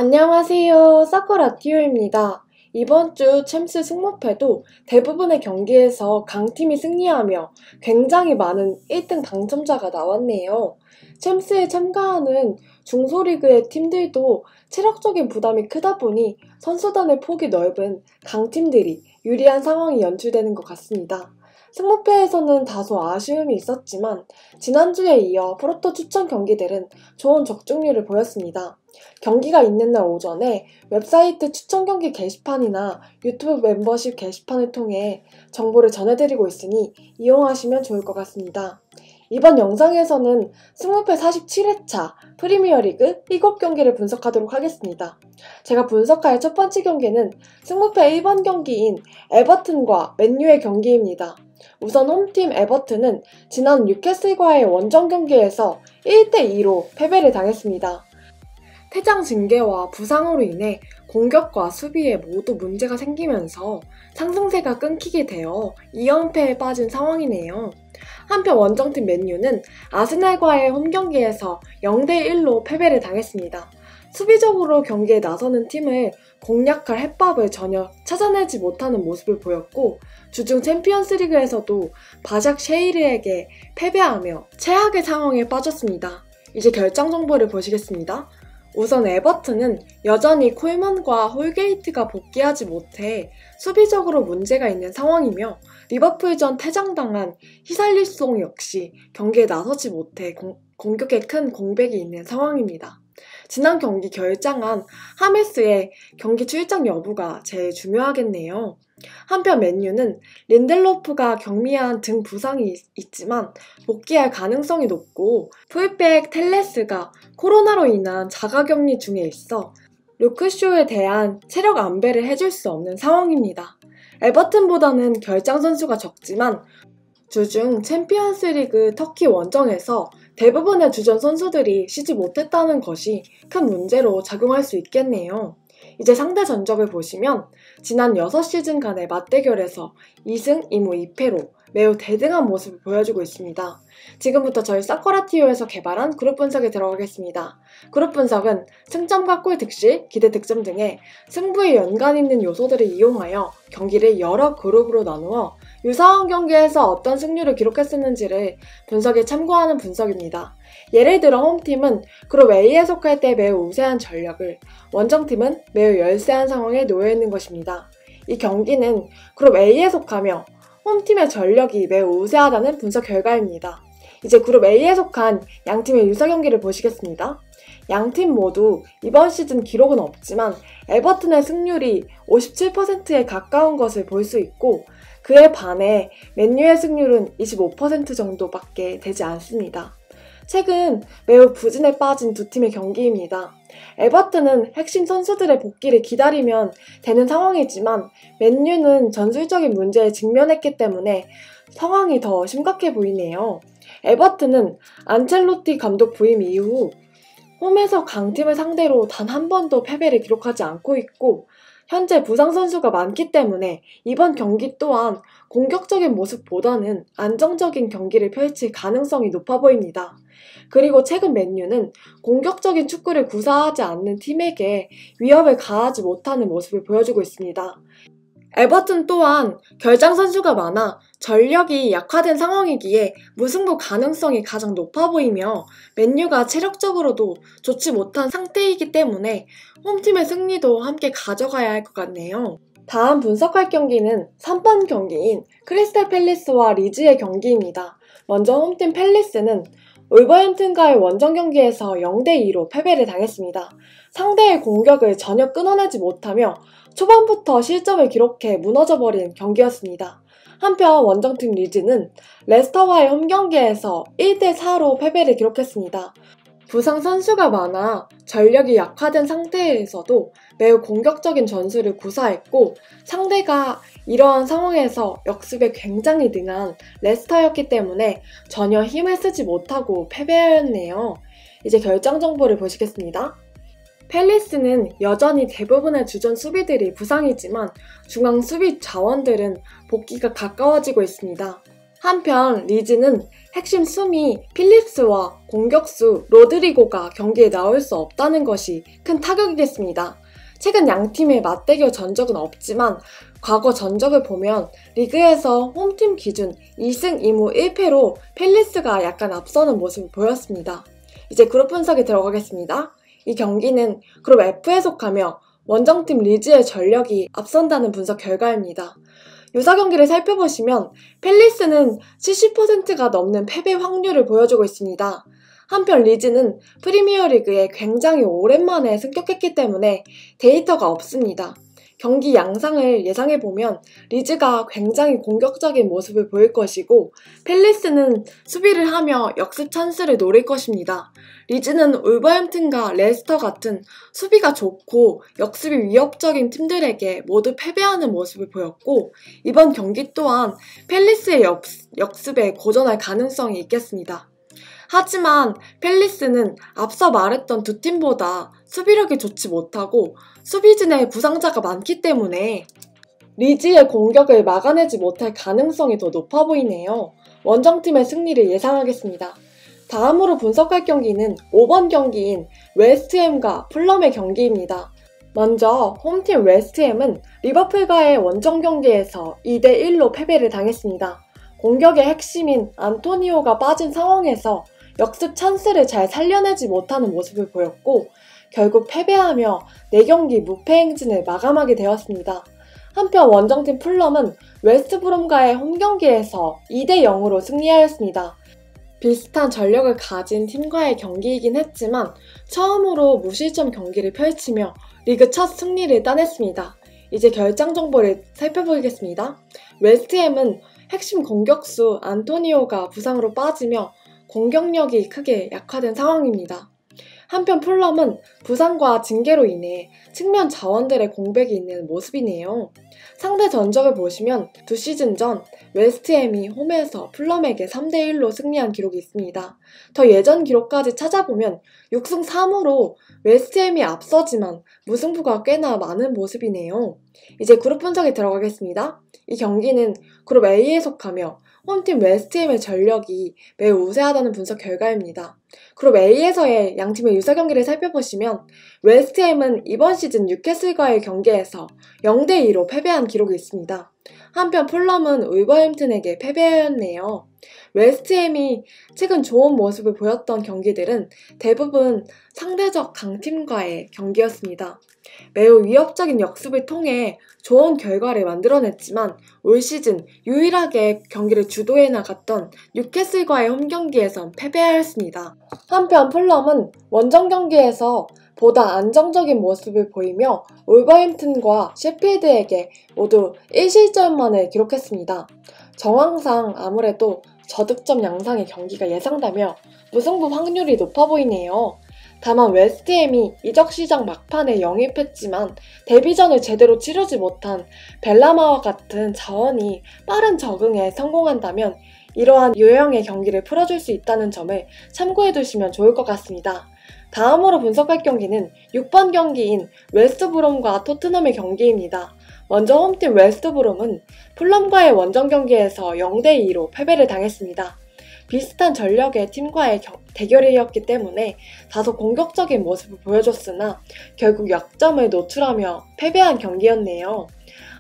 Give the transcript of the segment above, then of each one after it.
안녕하세요. 사쿠라티오입니다. 이번 주 챔스 승모패도 대부분의 경기에서 강팀이 승리하며 굉장히 많은 1등 당첨자가 나왔네요. 챔스에 참가하는 중소리그의 팀들도 체력적인 부담이 크다 보니 선수단의 폭이 넓은 강팀들이 유리한 상황이 연출되는 것 같습니다. 승모패에서는 다소 아쉬움이 있었지만 지난주에 이어 프로토 추천 경기들은 좋은 적중률을 보였습니다. 경기가 있는 날 오전에 웹사이트 추천 경기 게시판이나 유튜브 멤버십 게시판을 통해 정보를 전해드리고 있으니 이용하시면 좋을 것 같습니다. 이번 영상에서는 승무패 47회차 프리미어리그 7경기를 분석하도록 하겠습니다. 제가 분석할 첫 번째 경기는 승무패 1번 경기인 에버튼과 맨유의 경기입니다. 우선 홈팀 에버튼은 지난 뉴캐슬과의 원정 경기에서 1대2로 패배를 당했습니다. 퇴장 징계와 부상으로 인해 공격과 수비에 모두 문제가 생기면서 상승세가 끊기게 되어 2연패에 빠진 상황이네요. 한편 원정팀 맨유는 아스날과의 홈경기에서 0대1로 패배를 당했습니다. 수비적으로 경기에 나서는 팀을 공략할 해법을 전혀 찾아내지 못하는 모습을 보였고 주중 챔피언스리그에서도 바샥 셰이르에게 패배하며 최악의 상황에 빠졌습니다. 이제 결정 정보를 보시겠습니다. 우선 에버튼은 여전히 콜먼과 홀게이트가 복귀하지 못해 수비적으로 문제가 있는 상황이며 리버풀전 퇴장당한 히살리송 역시 경기에 나서지 못해 공격에 큰 공백이 있는 상황입니다. 지난 경기 결장한 하메스의 경기 출장 여부가 제일 중요하겠네요. 한편 맨유는 린델로프가 경미한 등 부상이 있지만 복귀할 가능성이 높고 풀백 텔레스가 코로나로 인한 자가격리 중에 있어 루크쇼에 대한 체력 안배를 해줄 수 없는 상황입니다. 에버튼보다는 결장 선수가 적지만 주중 챔피언스리그 터키 원정에서 대부분의 주전 선수들이 쉬지 못했다는 것이 큰 문제로 작용할 수 있겠네요. 이제 상대 전적을 보시면 지난 6시즌간의 맞대결에서 2승 2무 2패로 매우 대등한 모습을 보여주고 있습니다. 지금부터 저희 사쿠라티오에서 개발한 그룹 분석에 들어가겠습니다. 그룹 분석은 승점과 골 득실, 기대 득점 등의 승부에 연관 있는 요소들을 이용하여 경기를 여러 그룹으로 나누어 유사한 경기에서 어떤 승률을 기록했었는지를 분석에 참고하는 분석입니다. 예를 들어 홈팀은 그룹 A에 속할 때 매우 우세한 전력을, 원정팀은 매우 열세한 상황에 놓여있는 것입니다. 이 경기는 그룹 A에 속하며 홈팀의 전력이 매우 우세하다는 분석 결과입니다. 이제 그룹 A에 속한 양팀의 유사 경기를 보시겠습니다. 양팀 모두 이번 시즌 기록은 없지만 에버튼의 승률이 57%에 가까운 것을 볼 수 있고 그에 반해 맨유의 승률은 25% 정도밖에 되지 않습니다. 최근 매우 부진에 빠진 두 팀의 경기입니다. 에버튼은 핵심 선수들의 복귀를 기다리면 되는 상황이지만 맨유는 전술적인 문제에 직면했기 때문에 상황이 더 심각해 보이네요. 에버튼은 안첼로티 감독 부임 이후 홈에서 강팀을 상대로 단 한 번도 패배를 기록하지 않고 있고 현재 부상 선수가 많기 때문에 이번 경기 또한 공격적인 모습보다는 안정적인 경기를 펼칠 가능성이 높아 보입니다. 그리고 최근 맨유는 공격적인 축구를 구사하지 않는 팀에게 위협을 가하지 못하는 모습을 보여주고 있습니다. 에버튼 또한 결장 선수가 많아 전력이 약화된 상황이기에 무승부 가능성이 가장 높아 보이며 맨유가 체력적으로도 좋지 못한 상태이기 때문에 홈팀의 승리도 함께 가져가야 할 것 같네요. 다음 분석할 경기는 3번 경기인 크리스탈 팰리스와 리즈의 경기입니다. 먼저 홈팀 팰리스는 울버햄튼과의 원정 경기에서 0대2로 패배를 당했습니다. 상대의 공격을 전혀 끊어내지 못하며 초반부터 실점을 기록해 무너져버린 경기였습니다. 한편 원정팀 리즈는 레스터와의 홈경기에서 1대4로 패배를 기록했습니다. 부상 선수가 많아 전력이 약화된 상태에서도 매우 공격적인 전술을 구사했고 상대가 이러한 상황에서 역습에 굉장히 능한 레스터였기 때문에 전혀 힘을 쓰지 못하고 패배하였네요. 이제 결정 정보를 보시겠습니다. 팰리스는 여전히 대부분의 주전 수비들이 부상이지만 중앙 수비 자원들은 복귀가 가까워지고 있습니다. 한편 리즈는 핵심 수미 필립스와 공격수 로드리고가 경기에 나올 수 없다는 것이 큰 타격이겠습니다. 최근 양팀의 맞대결 전적은 없지만 과거 전적을 보면 리그에서 홈팀 기준 2승 2무 1패로 팰리스가 약간 앞서는 모습을 보였습니다. 이제 그룹 분석에 들어가겠습니다. 이 경기는 그룹 F에 속하며 원정팀 리즈의 전력이 앞선다는 분석 결과입니다. 유사 경기를 살펴보시면 팰리스는 70%가 넘는 패배 확률을 보여주고 있습니다. 한편 리즈는 프리미어리그에 굉장히 오랜만에 승격했기 때문에 데이터가 없습니다. 경기 양상을 예상해보면 리즈가 굉장히 공격적인 모습을 보일 것이고 팰리스는 수비를 하며 역습 찬스를 노릴 것입니다. 리즈는 울버햄튼과 레스터 같은 수비가 좋고 역습이 위협적인 팀들에게 모두 패배하는 모습을 보였고 이번 경기 또한 팰리스의 역습에 고전할 가능성이 있겠습니다. 하지만 팰리스는 앞서 말했던 두 팀보다 수비력이 좋지 못하고 수비진에 부상자가 많기 때문에 리즈의 공격을 막아내지 못할 가능성이 더 높아 보이네요. 원정팀의 승리를 예상하겠습니다. 다음으로 분석할 경기는 5번 경기인 웨스트햄과 풀럼의 경기입니다. 먼저 홈팀 웨스트햄은 리버풀과의 원정 경기에서 2대1로 패배를 당했습니다. 공격의 핵심인 안토니오가 빠진 상황에서 역습 찬스를 잘 살려내지 못하는 모습을 보였고 결국 패배하며 4경기 무패 행진을 마감하게 되었습니다. 한편 원정팀 풀럼은 웨스트브롬과의 홈경기에서 2대0으로 승리하였습니다. 비슷한 전력을 가진 팀과의 경기이긴 했지만 처음으로 무실점 경기를 펼치며 리그 첫 승리를 따냈습니다. 이제 결장 정보를 살펴보겠습니다. 웨스트햄은 핵심 공격수 안토니오가 부상으로 빠지며 공격력이 크게 약화된 상황입니다. 한편 풀럼은 부상과 징계로 인해 측면 자원들의 공백이 있는 모습이네요. 상대 전적을 보시면 2시즌 전 웨스트햄이 홈에서 풀럼에게 3대1로 승리한 기록이 있습니다. 더 예전 기록까지 찾아보면 6승 3무로 웨스트햄이 앞서지만 무승부가 꽤나 많은 모습이네요. 이제 그룹 분석에 들어가겠습니다. 이 경기는 그룹 A에 속하며 홈팀 웨스트햄의 전력이 매우 우세하다는 분석 결과입니다. 그룹 A에서의 양팀의 유사 경기를 살펴보시면 웨스트햄은 이번 시즌 뉴캐슬과의 경기에서 0대2로 패배한 기록이 있습니다. 한편 풀럼은 울버햄튼에게 패배하였네요. 웨스트햄이 최근 좋은 모습을 보였던 경기들은 대부분 상대적 강팀과의 경기였습니다. 매우 위협적인 역습을 통해 좋은 결과를 만들어냈지만 올 시즌 유일하게 경기를 주도해 나갔던 뉴캐슬과의 홈경기에선 패배하였습니다. 한편 풀럼은 원정 경기에서 보다 안정적인 모습을 보이며 울버햄튼과 셰필드에게 모두 1실점만을 기록했습니다. 정황상 아무래도 저득점 양상의 경기가 예상되며 무승부 확률이 높아 보이네요. 다만 웨스트햄이 이적 시장 막판에 영입했지만 데뷔전을 제대로 치르지 못한 벨라마와 같은 자원이 빠른 적응에 성공한다면 이러한 유형의 경기를 풀어줄 수 있다는 점을 참고해 두시면 좋을 것 같습니다. 다음으로 분석할 경기는 6번 경기인 웨스트브롬과 토트넘의 경기입니다. 먼저 홈팀 웨스트브롬은 풀럼과의 원정 경기에서 0대2로 패배를 당했습니다. 비슷한 전력의 팀과의 대결이었기 때문에 다소 공격적인 모습을 보여줬으나 결국 약점을 노출하며 패배한 경기였네요.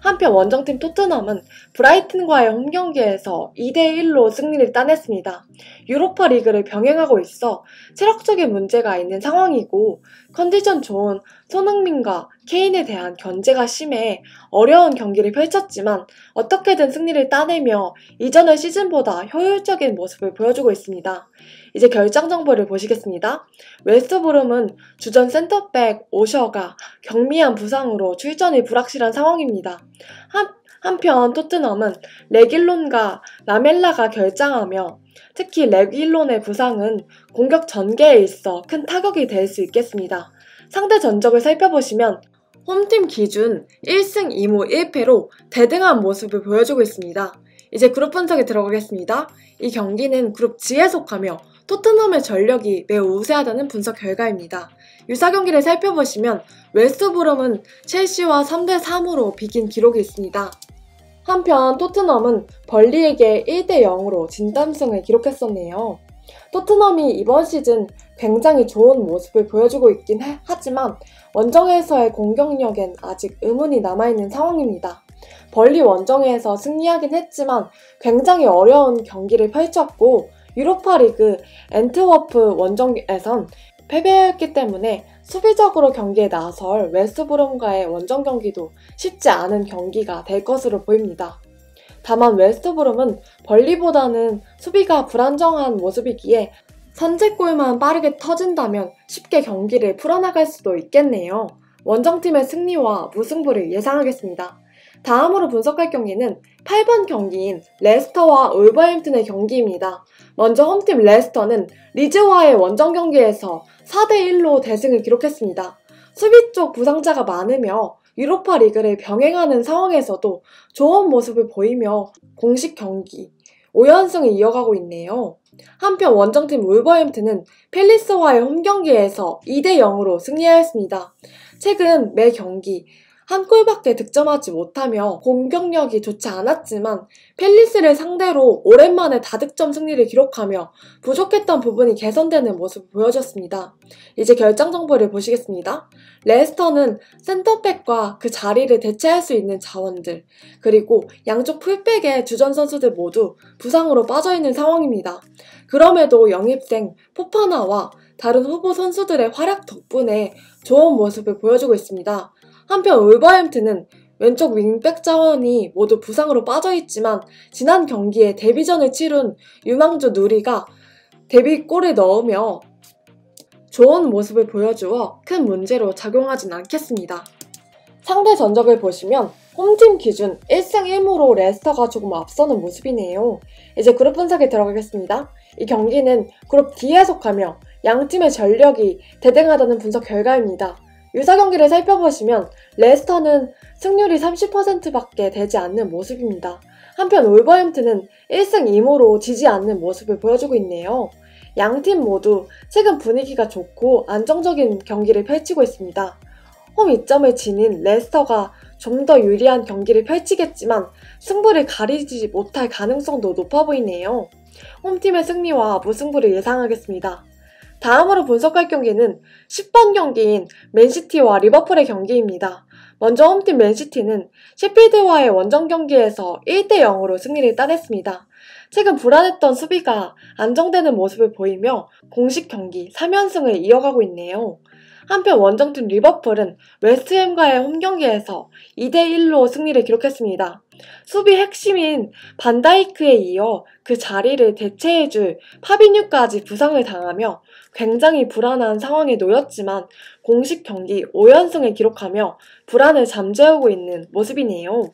한편 원정팀 토트넘은 브라이튼과의 홈경기에서 2대1로 승리를 따냈습니다. 유로파 리그를 병행하고 있어 체력적인 문제가 있는 상황이고 컨디션 좋은 손흥민과 케인에 대한 견제가 심해 어려운 경기를 펼쳤지만 어떻게든 승리를 따내며 이전의 시즌보다 효율적인 모습을 보여주고 있습니다. 이제 결장 정보를 보시겠습니다. 웨스트브룸은 주전 센터백 오셔가 경미한 부상으로 출전이 불확실한 상황입니다. 한편 토트넘은 레길론과 라멜라가 결장하며 특히 레길론의 부상은 공격 전개에 있어 큰 타격이 될 수 있겠습니다. 상대 전적을 살펴보시면 홈팀 기준 1승 2무 1패로 대등한 모습을 보여주고 있습니다. 이제 그룹 분석에 들어가겠습니다. 이 경기는 그룹 G에 속하며 토트넘의 전력이 매우 우세하다는 분석 결과입니다. 유사 경기를 살펴보시면 웨스트브롬은 첼시와 3대3으로 비긴 기록이 있습니다. 한편 토트넘은 벌리에게 1대 0으로 진단승을 기록했었네요. 토트넘이 이번 시즌 굉장히 좋은 모습을 보여주고 있긴 하지만 원정에서의 공격력엔 아직 의문이 남아있는 상황입니다. 벌리 원정에서 승리하긴 했지만 굉장히 어려운 경기를 펼쳤고 유로파리그 앤트워프 원정에선 패배했기 때문에 수비적으로 경기에 나설 웨스트브롬과의 원정 경기도 쉽지 않은 경기가 될 것으로 보입니다. 다만 웨스트브롬은 벌리보다는 수비가 불안정한 모습이기에 선제골만 빠르게 터진다면 쉽게 경기를 풀어나갈 수도 있겠네요. 원정팀의 승리와 무승부를 예상하겠습니다. 다음으로 분석할 경기는 8번 경기인 레스터와 울버햄튼의 경기입니다. 먼저 홈팀 레스터는 리즈와의 원정 경기에서 4대1로 대승을 기록했습니다. 수비 쪽 부상자가 많으며 유로파 리그를 병행하는 상황에서도 좋은 모습을 보이며 공식 경기 5연승을 이어가고 있네요. 한편 원정팀 울버햄튼은 팰리스와의 홈경기에서 2대 0으로 승리하였습니다. 최근 매 경기 한 골밖에 득점하지 못하며 공격력이 좋지 않았지만 팰리스를 상대로 오랜만에 다득점 승리를 기록하며 부족했던 부분이 개선되는 모습을 보여줬습니다. 이제 결정 정보를 보시겠습니다. 레스터는 센터백과 그 자리를 대체할 수 있는 자원들, 그리고 양쪽 풀백의 주전 선수들 모두 부상으로 빠져있는 상황입니다. 그럼에도 영입생 포파나와 다른 후보 선수들의 활약 덕분에 좋은 모습을 보여주고 있습니다. 한편 울버햄튼은 왼쪽 윙백 자원이 모두 부상으로 빠져있지만 지난 경기에 데뷔전을 치룬 유망주 누리가 데뷔골을 넣으며 좋은 모습을 보여주어 큰 문제로 작용하진 않겠습니다. 상대 전적을 보시면 홈팀 기준 1승 1무로 레스터가 조금 앞서는 모습이네요. 이제 그룹 분석에 들어가겠습니다. 이 경기는 그룹 D에 속하며 양팀의 전력이 대등하다는 분석 결과입니다. 유사 경기를 살펴보시면 레스터는 승률이 30%밖에 되지 않는 모습입니다. 한편 울버햄튼은 1승 2무로 지지 않는 모습을 보여주고 있네요. 양팀 모두 최근 분위기가 좋고 안정적인 경기를 펼치고 있습니다. 홈 이점을 지닌 레스터가 좀 더 유리한 경기를 펼치겠지만 승부를 가리지 못할 가능성도 높아 보이네요. 홈팀의 승리와 무승부를 예상하겠습니다. 다음으로 분석할 경기는 10번 경기인 맨시티와 리버풀의 경기입니다. 먼저 홈팀 맨시티는 셰필드와의 원정 경기에서 1대 0으로 승리를 따냈습니다. 최근 불안했던 수비가 안정되는 모습을 보이며 공식 경기 3연승을 이어가고 있네요. 한편 원정팀 리버풀은 웨스트햄과의 홈경기에서 2대 1로 승리를 기록했습니다. 수비 핵심인 반다이크에 이어 그 자리를 대체해줄 파비뉴까지 부상을 당하며 굉장히 불안한 상황에 놓였지만 공식 경기 5연승을 기록하며 불안을 잠재우고 있는 모습이네요.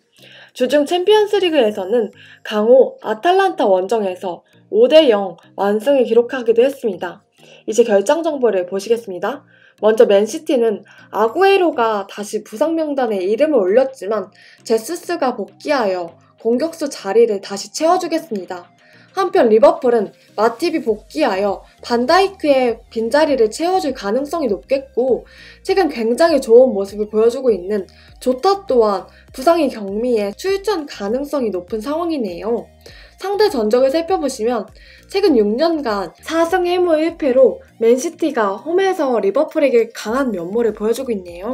주중 챔피언스리그에서는 강호 아탈란타 원정에서 5대 0 완승을 기록하기도 했습니다. 이제 결정 정보를 보시겠습니다. 먼저 맨시티는 아구에로가 다시 부상 명단에 이름을 올렸지만 제수스가 복귀하여 공격수 자리를 다시 채워주겠습니다. 한편 리버풀은 마팁이 복귀하여 반다이크의 빈자리를 채워줄 가능성이 높겠고 최근 굉장히 좋은 모습을 보여주고 있는 조타 또한 부상이 경미해 출전 가능성이 높은 상황이네요. 상대 전적을 살펴보시면 최근 6년간 4승 1무 1패로 맨시티가 홈에서 리버풀에게 강한 면모를 보여주고 있네요.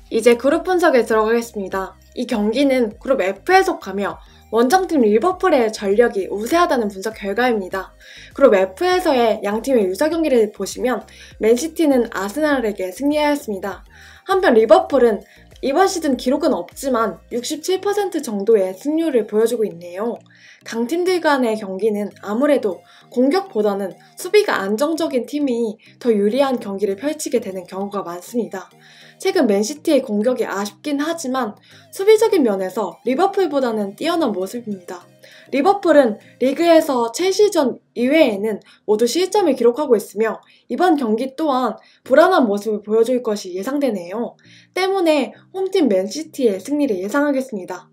이제 그룹 분석에 들어가겠습니다. 이 경기는 그룹 F에 속하며 원정팀 리버풀의 전력이 우세하다는 분석 결과입니다. 그룹 F에서의 양팀의 유사 경기를 보시면 맨시티는 아스날에게 승리하였습니다. 한편 리버풀은 이번 시즌 기록은 없지만 67% 정도의 승률을 보여주고 있네요. 강팀들 간의 경기는 아무래도 공격보다는 수비가 안정적인 팀이 더 유리한 경기를 펼치게 되는 경우가 많습니다. 최근 맨시티의 공격이 아쉽긴 하지만 수비적인 면에서 리버풀보다는 뛰어난 모습입니다. 리버풀은 리그에서 첼시전 이외에는 모두 실점을 기록하고 있으며 이번 경기 또한 불안한 모습을 보여줄 것이 예상되네요. 때문에 홈팀 맨시티의 승리를 예상하겠습니다.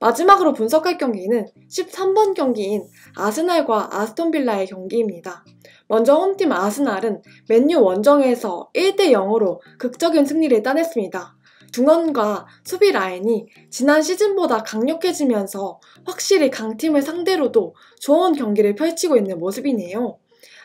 마지막으로 분석할 경기는 13번 경기인 아스날과 아스톤빌라의 경기입니다. 먼저 홈팀 아스날은 맨유 원정에서 1대 0으로 극적인 승리를 따냈습니다. 중원과 수비 라인이 지난 시즌보다 강력해지면서 확실히 강팀을 상대로도 좋은 경기를 펼치고 있는 모습이네요.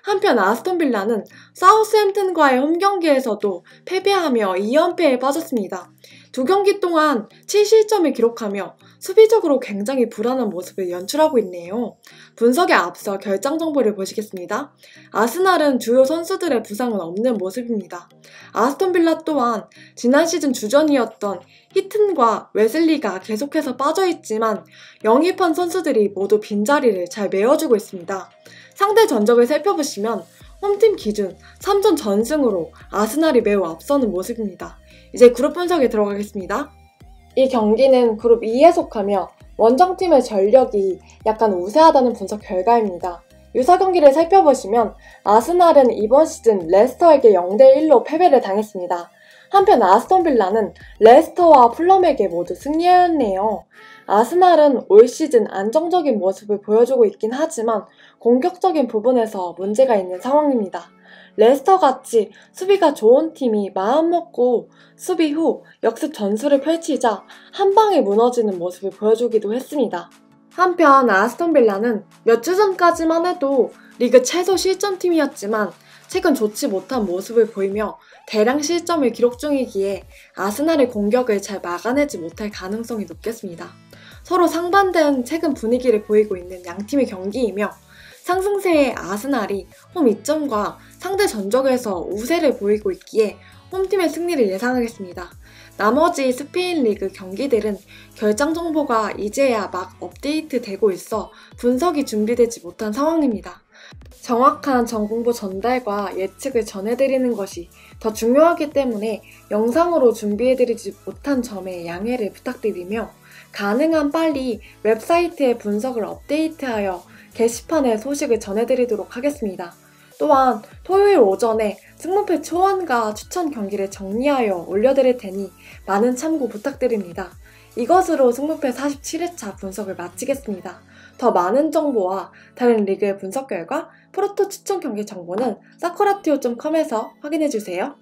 한편 아스톤 빌라는 사우스햄튼과의 홈경기에서도 패배하며 2연패에 빠졌습니다. 두 경기 동안 7실점을 기록하며 수비적으로 굉장히 불안한 모습을 연출하고 있네요. 분석에 앞서 결장 정보를 보시겠습니다. 아스날은 주요 선수들의 부상은 없는 모습입니다. 아스톤 빌라 또한 지난 시즌 주전이었던 히튼과 웨슬리가 계속해서 빠져있지만 영입한 선수들이 모두 빈자리를 잘 메워주고 있습니다. 상대 전적을 살펴보시면 홈팀 기준 3전 전승으로 아스날이 매우 앞서는 모습입니다. 이제 그룹 분석에 들어가겠습니다. 이 경기는 그룹 2에 속하며 원정팀의 전력이 약간 우세하다는 분석 결과입니다. 유사 경기를 살펴보시면 아스날은 이번 시즌 레스터에게 0대1로 패배를 당했습니다. 한편 아스톤 빌라는 레스터와 풀럼에게 모두 승리하였네요. 아스날은 올 시즌 안정적인 모습을 보여주고 있긴 하지만 공격적인 부분에서 문제가 있는 상황입니다. 레스터같이 수비가 좋은 팀이 마음먹고 수비 후 역습 전술을 펼치자 한 방에 무너지는 모습을 보여주기도 했습니다. 한편 아스톤 빌라는 몇 주 전까지만 해도 리그 최소 실점팀이었지만 최근 좋지 못한 모습을 보이며 대량 실점을 기록 중이기에 아스날의 공격을 잘 막아내지 못할 가능성이 높겠습니다. 서로 상반된 최근 분위기를 보이고 있는 양팀의 경기이며 상승세의 아스날이 홈 2점과 상대 전적에서 우세를 보이고 있기에 홈팀의 승리를 예상하겠습니다. 나머지 스페인 리그 경기들은 결장 정보가 이제야 막 업데이트 되고 있어 분석이 준비되지 못한 상황입니다. 정확한 정보 전달과 예측을 전해드리는 것이 더 중요하기 때문에 영상으로 준비해드리지 못한 점에 양해를 부탁드리며 가능한 빨리 웹사이트의 분석을 업데이트하여 게시판에 소식을 전해드리도록 하겠습니다. 또한 토요일 오전에 승무패 초안과 추천 경기를 정리하여 올려드릴 테니 많은 참고 부탁드립니다. 이것으로 승무패 47회차 분석을 마치겠습니다. 더 많은 정보와 다른 리그의 분석 결과 프로토 추천 경기 정보는 사쿠라티오.com에서 확인해주세요.